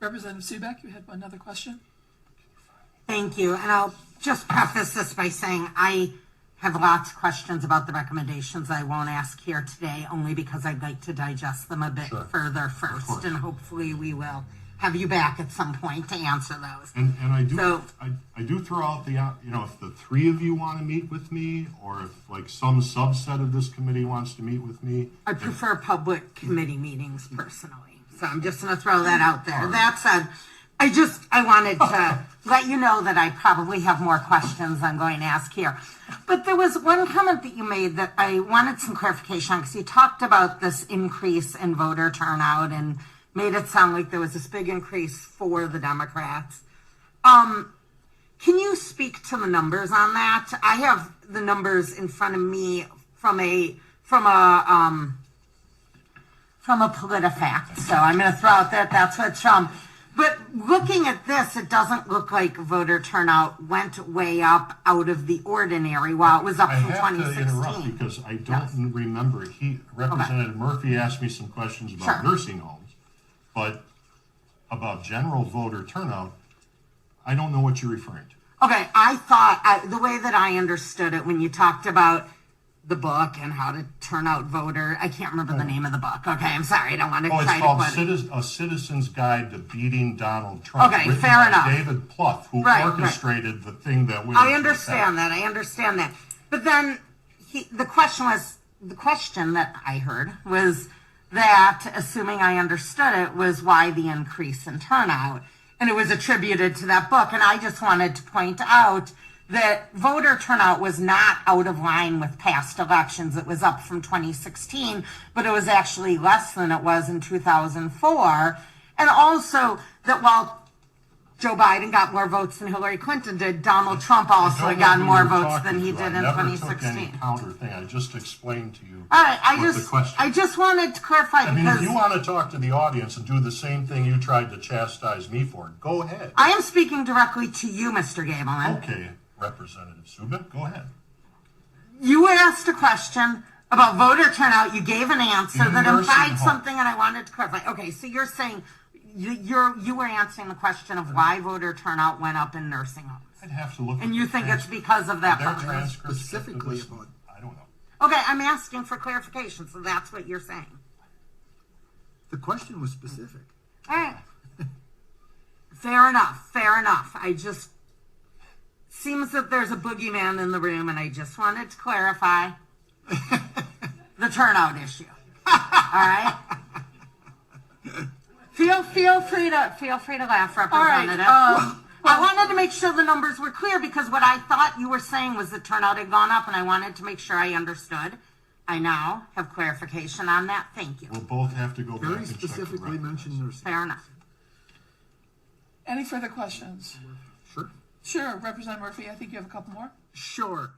Representative Subeck, you had another question? Thank you. And I'll just preface this by saying I have lots of questions about the recommendations I won't ask here today, only because I'd like to digest them a bit further first, and hopefully we will have you back at some point to answer those. And I do throw out the, if the three of you want to meet with me, or if like some subset of this committee wants to meet with me. I prefer public committee meetings personally, so I'm just going to throw that out there. That said, I wanted to let you know that I probably have more questions I'm going to ask here. But there was one comment that you made that I wanted some clarification on, because you talked about this increase in voter turnout and made it sound like there was this big increase for the Democrats. Can you speak to the numbers on that? I have the numbers in front of me from a PolitiFact, so I'm going to throw out that that's what it's from. But looking at this, it doesn't look like voter turnout went way up out of the ordinary while it was up from 2016. I have to interrupt because I don't remember. Representative Murphy asked me some questions about nursing homes, but about general voter turnout, I don't know what you're referring to. Okay, I thought, the way that I understood it when you talked about the book and how to turn out voter, I can't remember the name of the book. Okay, I'm sorry, I don't want to try to it's called A Citizen's Guide to Beating Donald Trump. Okay, fair enough. David Plouffe, who orchestrated the thing that went. I understand that. But then the question that I heard was that, assuming I understood it, was why the increase in turnout. And it was attributed to that book. And I just wanted to point out that voter turnout was not out of line with past elections. It was up from 2016, but it was actually less than it was in 2004. And also that while Joe Biden got more votes than Hillary Clinton did, Donald Trump also got more votes than he did in 2016. Took any counter thing. I just explained to you. All right, I just wanted to clarify. I mean, if you want to talk to the audience and do the same thing you tried to chastise me for, go ahead. I am speaking directly to you, Mr. Gableman. Okay, Representative Subeck, go ahead. You asked a question about voter turnout. You gave an answer that implied something, and I wanted to clarify. Okay, so you're saying you were answering the question of why voter turnout went up in nursing homes. I'd have to look. And you think it's because of that? Specifically about. I don't know. Okay, I'm asking for clarification, so that's what you're saying. The question was specific. All right. Fair enough. Seems that there's a boogeyman in the room, and I just wanted to clarify the turnout issue. All right. Feel free to laugh, Representative. All right. I wanted to make sure the numbers were clear, because what I thought you were saying was the turnout had gone up, and I wanted to make sure I understood. I now have clarification on that. Thank you. We'll both have to go back Very and check the specifically records. mentioned nursing. Fair enough. Any further questions? Sure. Sure, Representative Murphy, I think you have a couple more. Sure.